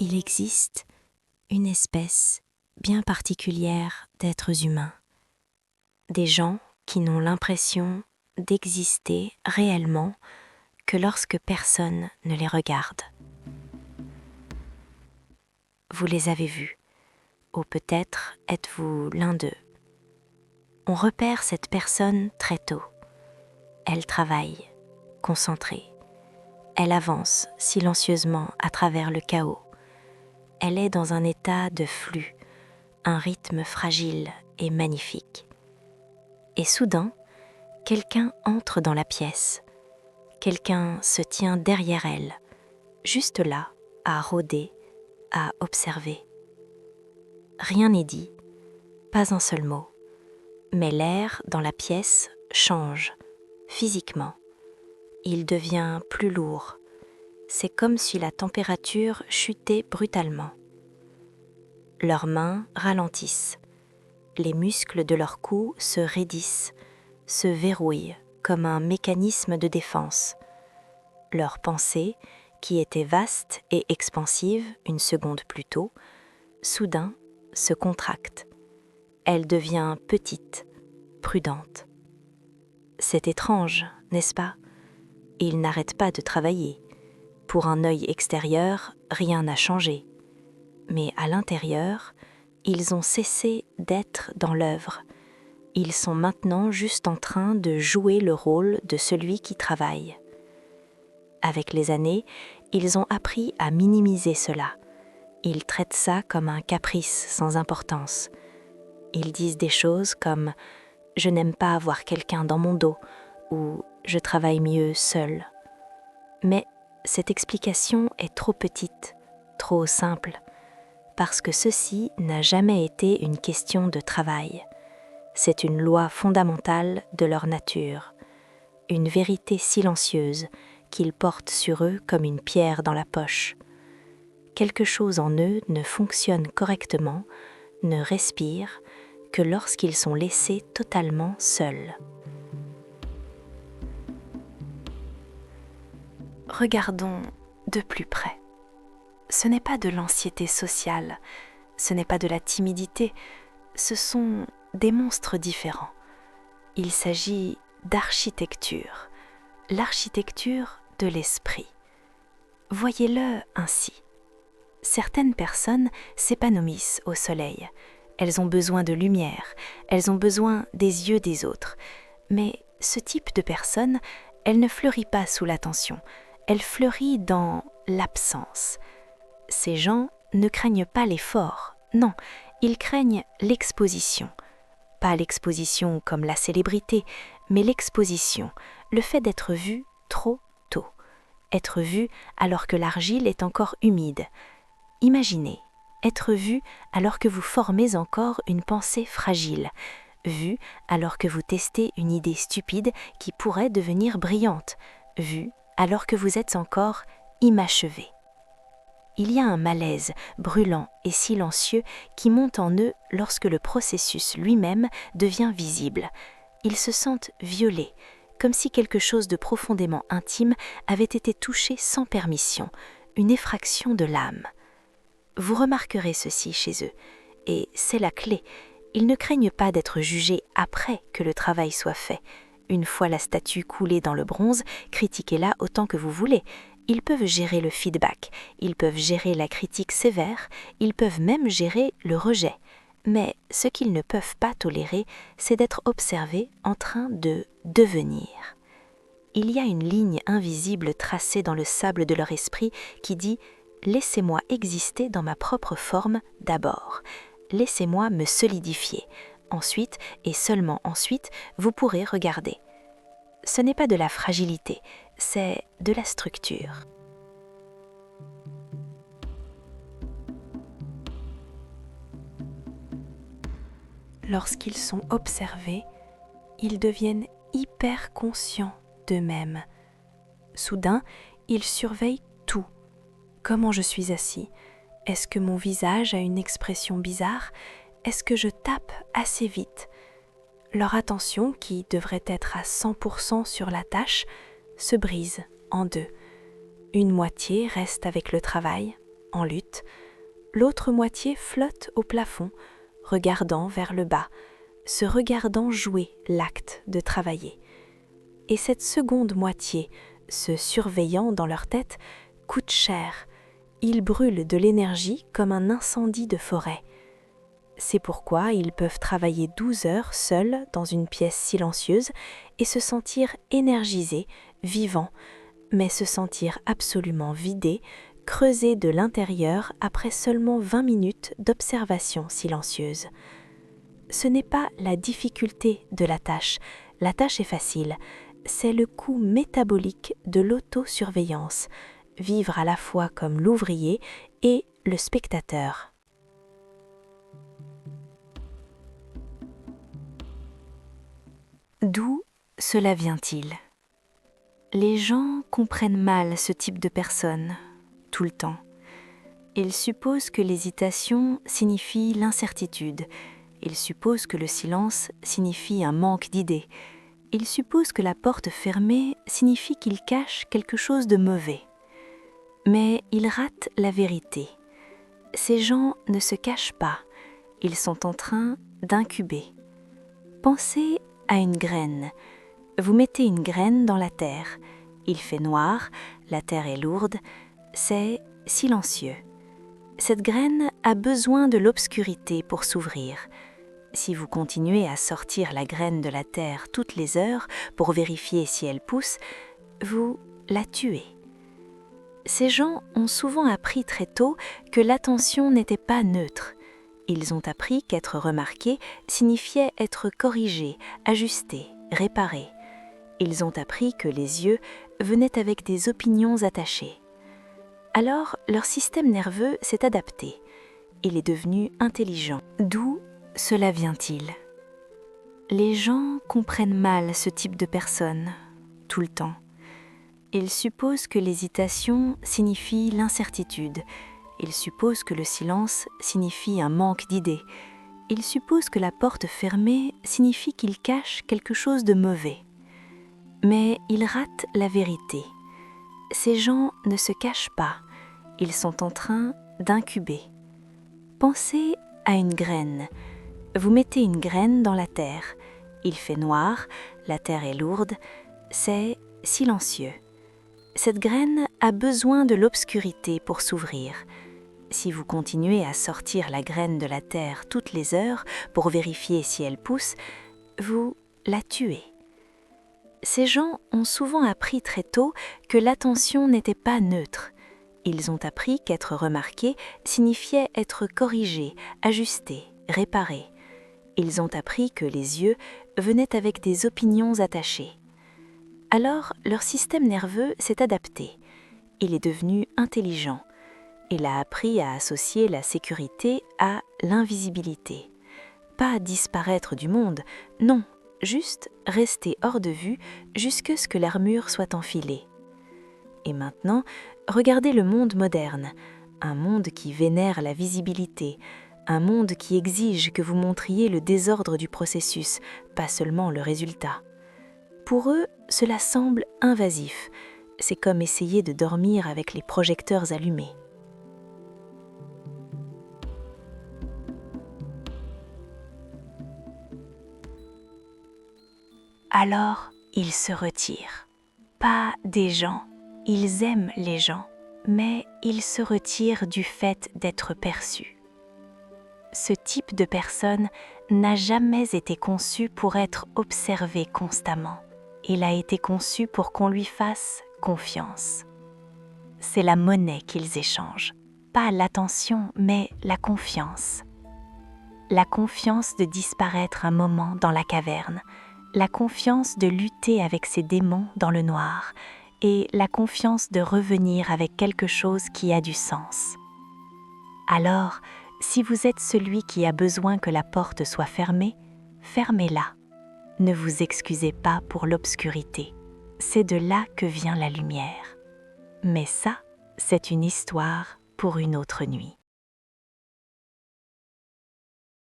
Il existe une espèce bien particulière d'êtres humains, des gens qui n'ont l'impression d'exister réellement que lorsque personne ne les regarde. Vous les avez vus, ou peut-être êtes-vous l'un d'eux. On repère cette personne très tôt. Elle travaille, concentrée. Elle avance silencieusement à travers le chaos. Elle est dans un état de flux, un rythme fragile et magnifique. Et soudain, quelqu'un entre dans la pièce. Quelqu'un se tient derrière elle, juste là, à rôder, à observer. Rien n'est dit, pas un seul mot. Mais l'air dans la pièce change, physiquement. Il devient plus lourd. C'est comme si la température chutait brutalement. Leurs mains ralentissent. Les muscles de leur cou se raidissent, se verrouillent comme un mécanisme de défense. Leur pensée, qui était vaste et expansive une seconde plus tôt, soudain se contracte. Elle devient petite, prudente. C'est étrange, n'est-ce pas ? Ils n'arrêtent pas de travailler. Pour un œil extérieur, rien n'a changé. Mais à l'intérieur, ils ont cessé d'être dans l'œuvre. Ils sont maintenant juste en train de jouer le rôle de celui qui travaille. Avec les années, ils ont appris à minimiser cela. Ils traitent ça comme un caprice sans importance. Ils disent des choses comme « je n'aime pas avoir quelqu'un dans mon dos » ou « je travaille mieux seul ». Mais cette explication est trop petite, trop simple, parce que ceci n'a jamais été une question de travail. C'est une loi fondamentale de leur nature, une vérité silencieuse qu'ils portent sur eux comme une pierre dans la poche. Quelque chose en eux ne fonctionne correctement, ne respire que lorsqu'ils sont laissés totalement seuls. Regardons de plus près. Ce n'est pas de l'anxiété sociale, ce n'est pas de la timidité, ce sont des monstres différents. Il s'agit d'architecture, l'architecture de l'esprit. Voyez-le ainsi. Certaines personnes s'épanouissent au soleil. Elles ont besoin de lumière, elles ont besoin des yeux des autres. Mais ce type de personne, elle ne fleurit pas sous l'attention, elle fleurit dans l'absence. Ces gens ne craignent pas l'effort, non, ils craignent l'exposition. Pas l'exposition comme la célébrité, mais l'exposition, le fait d'être vu trop tôt. Être vu alors que l'argile est encore humide. Imaginez, être vu alors que vous formez encore une pensée fragile, vu alors que vous testez une idée stupide qui pourrait devenir brillante, vu alors que vous êtes encore inachevé. Il y a un malaise brûlant et silencieux qui monte en eux lorsque le processus lui-même devient visible. Ils se sentent violés, comme si quelque chose de profondément intime avait été touché sans permission, une effraction de l'âme. Vous remarquerez ceci chez eux, et c'est la clé. Ils ne craignent pas d'être jugés après que le travail soit fait. Une fois la statue coulée dans le bronze, critiquez-la autant que vous voulez. Ils peuvent gérer le feedback, ils peuvent gérer la critique sévère, ils peuvent même gérer le rejet. Mais ce qu'ils ne peuvent pas tolérer, c'est d'être observés en train de devenir. Il y a une ligne invisible tracée dans le sable de leur esprit qui dit « Laissez-moi exister dans ma propre forme d'abord. Laissez-moi me solidifier. Ensuite, et seulement ensuite, vous pourrez regarder. » Ce n'est pas de la fragilité, c'est de la structure. Lorsqu'ils sont observés, ils deviennent hyper conscients d'eux-mêmes. Soudain, ils surveillent tout. Comment je suis assis ? Est-ce que mon visage a une expression bizarre ? Est-ce que je tape assez vite ? Leur attention, qui devrait être à 100% sur la tâche, se brise en deux. Une moitié reste avec le travail, en lutte, l'autre moitié flotte au plafond, regardant vers le bas, se regardant jouer l'acte de travailler. Et cette seconde moitié, se surveillant dans leur tête, coûte cher. Ils brûlent de l'énergie comme un incendie de forêt. C'est pourquoi ils peuvent travailler 12 heures seuls dans une pièce silencieuse et se sentir énergisés, vivants, mais se sentir absolument vidés, creusés de l'intérieur après seulement 20 minutes d'observation silencieuse. Ce n'est pas la difficulté de la tâche est facile, c'est le coût métabolique de l'autosurveillance, vivre à la fois comme l'ouvrier et le spectateur. D'où cela vient-il ? Les gens comprennent mal ce type de personne, tout le temps. Ils supposent que l'hésitation signifie l'incertitude. Ils supposent que le silence signifie un manque d'idées. Ils supposent que la porte fermée signifie qu'il cache quelque chose de mauvais. Mais ils ratent la vérité. Ces gens ne se cachent pas. Ils sont en train d'incuber. Pensez à une graine. Vous mettez une graine dans la terre. Il fait noir, la terre est lourde, c'est silencieux. Cette graine a besoin de l'obscurité pour s'ouvrir. Si vous continuez à sortir la graine de la terre toutes les heures pour vérifier si elle pousse, vous la tuez. Ces gens ont souvent appris très tôt que l'attention n'était pas neutre. Ils ont appris qu'être remarqué signifiait être corrigé, ajusté, réparé. Ils ont appris que les yeux venaient avec des opinions attachées. Alors, leur système nerveux s'est adapté. Il est devenu intelligent. D'où cela vient-il ? Les gens comprennent mal ce type de personne, tout le temps. Ils supposent que l'hésitation signifie l'incertitude. Ils supposent que le silence signifie un manque d'idées. Ils supposent que la porte fermée signifie qu'il cache quelque chose de mauvais. Mais ils ratent la vérité. Ces gens ne se cachent pas. Ils sont en train d'incuber. Pensez à une graine. Vous mettez une graine dans la terre. Il fait noir, la terre est lourde, c'est silencieux. Cette graine a besoin de l'obscurité pour s'ouvrir. Si vous continuez à sortir la graine de la terre toutes les heures pour vérifier si elle pousse, vous la tuez. Ces gens ont souvent appris très tôt que l'attention n'était pas neutre. Ils ont appris qu'être remarqué signifiait être corrigé, ajusté, réparé. Ils ont appris que les yeux venaient avec des opinions attachées. Alors, leur système nerveux s'est adapté. Il est devenu intelligent. Il a appris à associer la sécurité à l'invisibilité. Pas disparaître du monde, non, juste rester hors de vue jusqu'à ce que l'armure soit enfilée. Et maintenant, regardez le monde moderne, un monde qui vénère la visibilité, un monde qui exige que vous montriez le désordre du processus, pas seulement le résultat. Pour eux, cela semble invasif. C'est comme essayer de dormir avec les projecteurs allumés. Alors, ils se retirent. Pas des gens, ils aiment les gens, mais ils se retirent du fait d'être perçus. Ce type de personne n'a jamais été conçu pour être observé constamment. Il a été conçu pour qu'on lui fasse confiance. C'est la monnaie qu'ils échangent, pas l'attention, mais la confiance. La confiance de disparaître un moment dans la caverne, la confiance de lutter avec ses démons dans le noir et la confiance de revenir avec quelque chose qui a du sens. Alors, si vous êtes celui qui a besoin que la porte soit fermée, fermez-la. Ne vous excusez pas pour l'obscurité. C'est de là que vient la lumière. Mais ça, c'est une histoire pour une autre nuit.